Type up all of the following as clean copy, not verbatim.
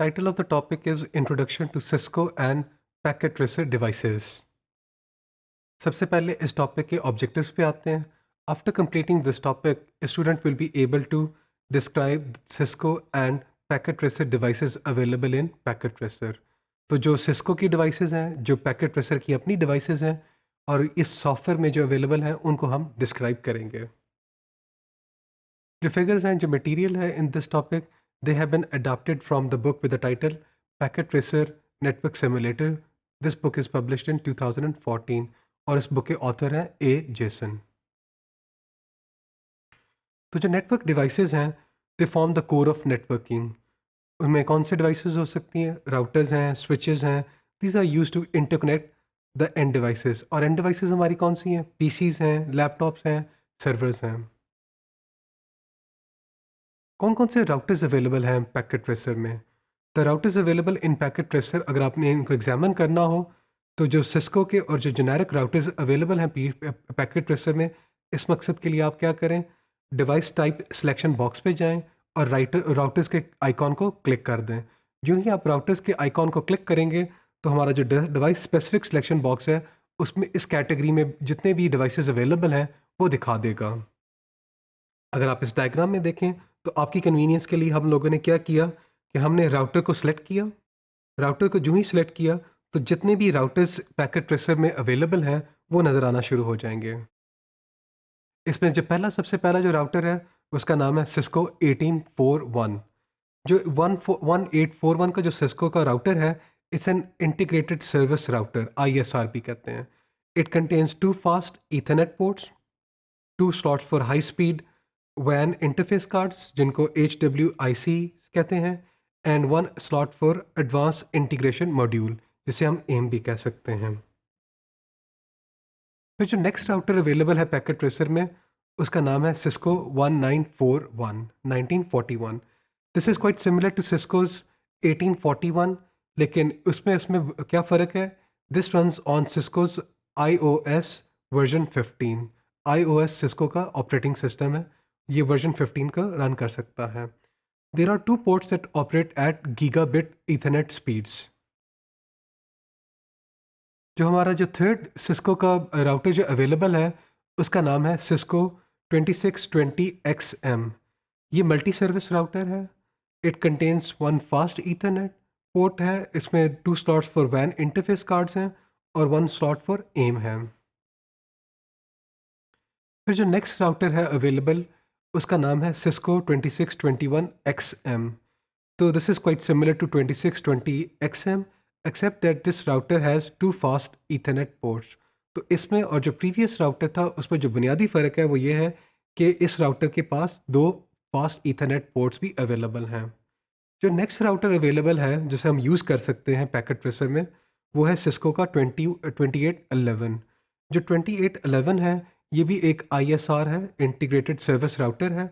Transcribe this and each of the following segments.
Title of the topic is Introduction to Cisco and Packet Tracer Devices. सबसे पहले इस topic के objectives पे आते हैं. After completing this topic, a student will be able to describe Cisco and Packet Tracer devices available in Packet Tracer. तो जो Cisco की devices हैं, जो Packet Tracer की अपनी devices हैं और इस सॉफ्टवेयर में जो अवेलेबल हैं उनको हम डिस्क्राइब करेंगे. जो फिगर्स हैं, जो मटेरियल है in this topic, they have been adapted from the book with the title Packet Tracer Network Simulator. This book is published in 2014 और इस बुक के ऑथर हैं ए जेसन. तो जो नेटवर्क डिवाइसेस हैं, they form the core of networking. उनमें कौन से डिवाइसेस हो सकती हैं? राउटर्स हैं, स्विचेस हैं. These are used to interconnect the end devices. और एंड डिवाइसेस हमारी कौन सी हैं? पीसीज हैं, लैपटॉप्स हैं, सर्वर्स हैं. कौन कौन से राउटर्स अवेलेबल हैं पैकेट ट्रेसर में? The routers available in packet tracer, अगर आपने इनको एग्जामिन करना हो तो जो सिस्को के और जो जेनेरिक राउटर्स अवेलेबल हैं पैकेट ट्रेसर में, इस मकसद के लिए आप क्या करें? डिवाइस टाइप सिलेक्शन बॉक्स पे जाएं और राउटर्स के आइकॉन को क्लिक कर दें. जो ही आप राउटर्स के आइकॉन को क्लिक करेंगे तो हमारा जो डिवाइस स्पेसिफिक सिलेक्शन बॉक्स है उसमें इस कैटेगरी में जितने भी डिवाइसेस अवेलेबल हैं वो दिखा देगा. अगर आप इस डायग्राम में देखें तो आपकी कन्वीनियंस के लिए हम लोगों ने क्या किया कि हमने राउटर को सिलेक्ट किया. राउटर को जो ही सिलेक्ट किया तो जितने भी राउटर्स पैकेट ट्रेसर में अवेलेबल हैं वो नज़र आना शुरू हो जाएंगे. इसमें जो सबसे पहला जो राउटर है उसका नाम है सिस्को 1841. जो 1841 का जो सिस्को का राउटर है, it's an integrated service router, ISRP कहते हैं. It contains 2 fast ethernet ports, 2 slots for high speed WAN interface cards जिनको HWIC कहते हैं, and 1 slot for advance integration module जिसे हम एम भी कह सकते हैं. फिर जो नेक्स्ट राउटर अवेलेबल है पैकेट ट्रेसर में उसका नाम है Cisco 1941. This is quite similar to Cisco's 1841, लेकिन उसमें क्या फ़र्क है? This runs on Cisco's iOS version 15. iOS Cisco का ऑपरेटिंग सिस्टम है, ये वर्जन 15 का रन कर सकता है. There are 2 ports that operate at gigabit ethernet speeds. जो हमारा जो थर्ड सिस्को का राउटर जो अवेलेबल है उसका नाम है सिस्को 2620XM. ये मल्टी सर्विस राउटर है. It contains 1 fast ethernet port है, इसमें 2 slots for WAN interface cards हैं और 1 स्लॉट फॉर एम है. फिर जो नेक्स्ट राउटर है अवेलेबल उसका नाम है सिस्को 2621XM. तो this is quite similar to 2620XM except that this router has 2 fast Ethernet ports. तो इसमें और जो प्रीवियस राउटर था उसमें जो बुनियादी फ़र्क है वो ये है कि इस राउटर के पास 2 फास्ट ईथरनेट पोर्ट्स भी अवेलेबल हैं. जो नेक्स्ट राउटर अवेलेबल है जिसे हम यूज़ कर सकते हैं पैकेट ट्रेसर में वो है सिस्को का 2811. जो 2811 है ये भी एक ISR है, इंटीग्रेटेड सर्विस राउटर है,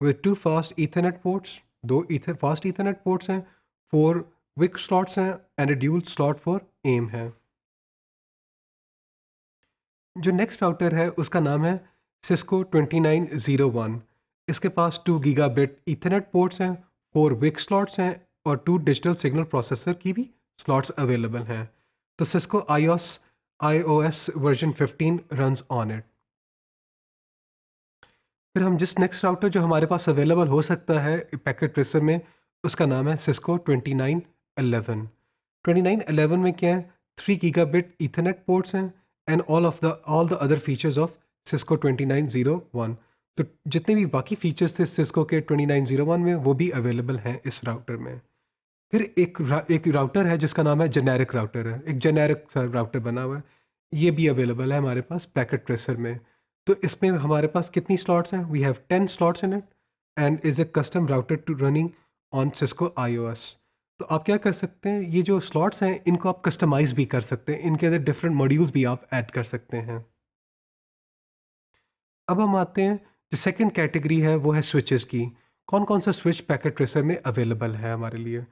with 2 fast ethernet ports. 2 fast ethernet ports हैं, 4 विक स्लॉट्स हैं and dual slot for M है. जो नेक्स्ट राउटर है उसका नाम है सिस्को 2901. इसके पास 2 गीगाबिट ईथरनेट पोर्ट्स हैं, 4 विक स्लॉट्स हैं और 2 डिजिटल सिग्नल प्रोसेसर की भी स्लॉट्स अवेलेबल हैं. तो Cisco iOS version 15 runs on it. फिर हम जिस नेक्स्ट राउटर जो हमारे पास अवेलेबल हो सकता है पैकेट ट्रेसर में उसका नाम है सिस्को 2911. 2911 में क्या है? 3 गीगाबिट ईथरनेट पोर्ट्स हैं and all the other features of Cisco 2901. तो जितने भी बाकी फीचर्स थे सिस्को के 2901 में वो भी अवेलेबल हैं इस राउटर में. फिर एक राउटर है जिसका नाम है जेनेरिक राउटर है, एक जेनेरिक राउटर बना हुआ है, ये भी अवेलेबल है हमारे पास पैकेट ट्रेसर में. तो इसमें हमारे पास कितनी स्लॉट्स हैं? We have 10 slots in it and is a custom router to running on Cisco iOS. तो आप क्या कर सकते हैं, ये जो स्लॉट्स हैं इनको आप कस्टमाइज भी कर सकते हैं, इनके अंदर डिफरेंट मॉड्यूल्स भी आप ऐड कर सकते हैं. अब हम आते हैं जो सेकंड कैटेगरी है वो है स्विचेस की. कौन कौन सा स्विच पैकेट ट्रेसर में अवेलेबल है हमारे लिए?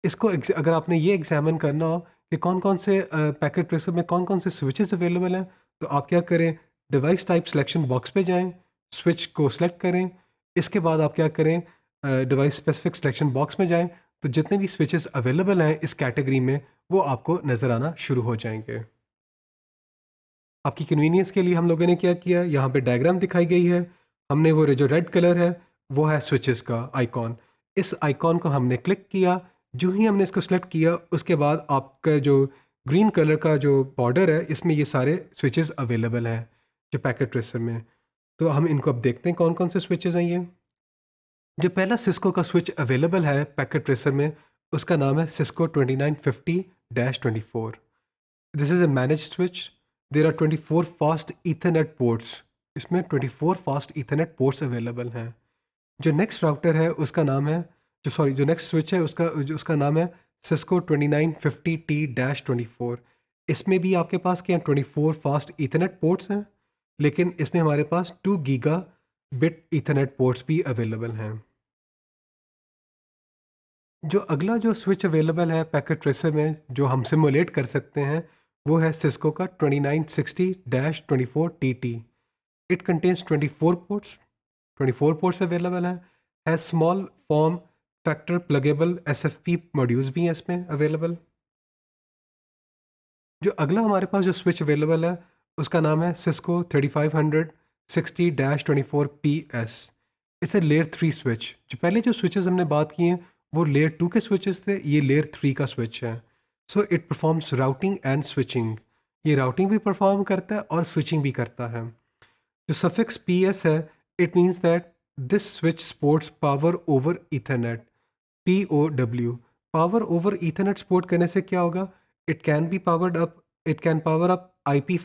इसको अगर आपने ये एग्जामिन करना हो कि कौन कौन से पैकेट ट्रेसर में कौन कौन से स्विचेस अवेलेबल हैं, तो आप क्या करें? डिवाइस टाइप सिलेक्शन बॉक्स पे जाएं, स्विच को सिलेक्ट करें. इसके बाद आप क्या करें? डिवाइस स्पेसिफिक सिलेक्शन बॉक्स में जाएं तो जितने भी स्विचेस अवेलेबल हैं इस कैटेगरी में वो आपको नज़र आना शुरू हो जाएंगे। आपकी कन्वीनियंस के लिए हम लोगों ने क्या किया, यहाँ पे डायग्राम दिखाई गई है। हमने वो जो रेड कलर है वो है स्विचेस का आइकॉन। इस आइकॉन को हमने क्लिक किया। जो ही हमने इसको सेलेक्ट किया उसके बाद आपका जो ग्रीन कलर का जो बॉर्डर है इसमें ये सारे स्विचेस अवेलेबल हैं जो पैकेट ट्रेसर में। तो हम इनको अब देखते हैं कौन कौन से स्विचेस हैं ये। जो पहला सिस्को का स्विच अवेलेबल है पैकेट ट्रेसर में उसका नाम है Cisco 2950-24। This is a managed switch. There are 24 fast Ethernet ports. इसमें 24 fast Ethernet ports अवेलेबल हैं। जो नेक्स्ट राउटर है उसका नाम है जो नेक्स्ट स्विच है उसका नाम है Cisco 2950T-24। इसमें भी आपके पास क्या 24 फास्ट Ethernet पोर्ट्स हैं, लेकिन इसमें हमारे पास 2 गीगा बिट Ethernet पोर्ट्स भी अवेलेबल हैं। जो अगला जो स्विच अवेलेबल है पैकेट ट्रेसर में जो हम सिमुलेट कर सकते हैं वो है सिस्को का 2960-24TT। It contains 24 ports available हैं। है small form factor pluggable SFP modules भी हैं इसमें अवेलेबल। जो अगला हमारे पास जो स्विच अवेलेबल है उसका नाम है Cisco 3500-60-24PS। It's a layer 3 switch. जो पहले जो स्विचेस हमने बात की हैं वो लेयर 2 के स्विचेस थे, ये लेयर 3 का स्विच है। So it performs routing and switching. ये राउटिंग भी परफॉर्म करता है और स्विचिंग भी करता है। जो सफिक्स PS है it means that this switch supports power over Ethernet POW। Power over Ethernet support करने से क्या होगा, it can be powered up it can power up IP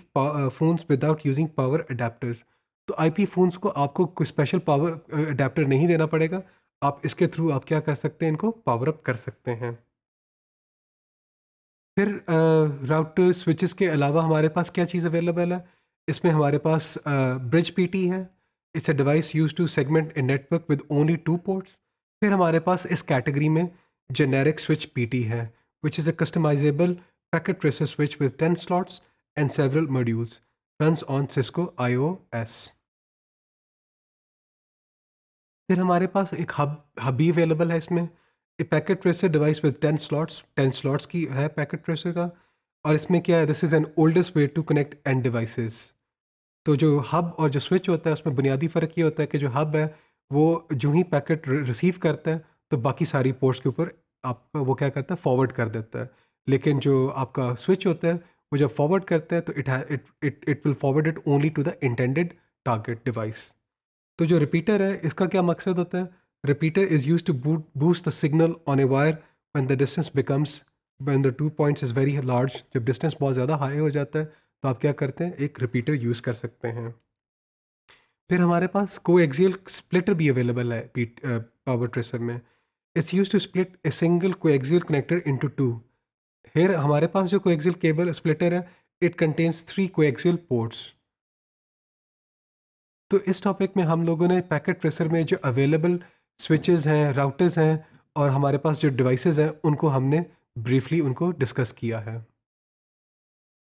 phones without using power adapters. तो IP phones को आपको कोई special power adapter नहीं देना पड़ेगा, आप इसके थ्रू आप क्या कर सकते हैं, इनको पावर अप कर सकते हैं। फिर राउटर स्विचेस के अलावा हमारे पास क्या चीज़ अवेलेबल है, इसमें हमारे पास ब्रिज PT है। It's a device use to segment a network with only 2 ports. फिर हमारे पास इस कैटेगरी में जेनेरिक स्विच PT है which is a customisable packet tracer switch with 10 slots and several modules, runs on Cisco IOS। फिर हमारे पास एक hub भी available है इसमें। A packet tracer device with 10 slots की है पैकेट ट्रेसर का। और इसमें क्या है, this is an oldest way to connect and devices. तो जो हब और जो स्विच होता है उसमें बुनियादी फ़र्क ये होता है कि जो हब है वो जो ही पैकेट रिसीव करता है तो बाकी सारी पोर्ट्स के ऊपर आप वो क्या करता है, फॉरवर्ड कर देता है। लेकिन जो आपका स्विच होता है वो जब फॉरवर्ड करता है तो it will forward it only to the intended target device. तो जो रिपीटर है इसका क्या मकसद होता है, repeater is use to boost the signal on a wire when the distance becomes when the 2 points is very large. जब distance बहुत ज़्यादा हाई हो जाता है तो आप क्या करते हैं, एक रिपीटर यूज़ कर सकते हैं। फिर हमारे पास कोएक्सियल स्प्लिटर भी अवेलेबल है पावर ट्रेसर में। It's use to split a single coaxial connector into 2। फिर हमारे पास जो कोएक्सियल केबल स्प्लिटर है इट कंटेन्स 3 कोएक्सियल पोर्ट्स। तो इस टॉपिक में हम लोगों ने पैकेट ट्रेसर में जो अवेलेबल स्विचेस हैं, राउटर्स हैं और हमारे पास जो डिवाइसेस हैं उनको हमने ब्रीफली उनको डिस्कस किया है।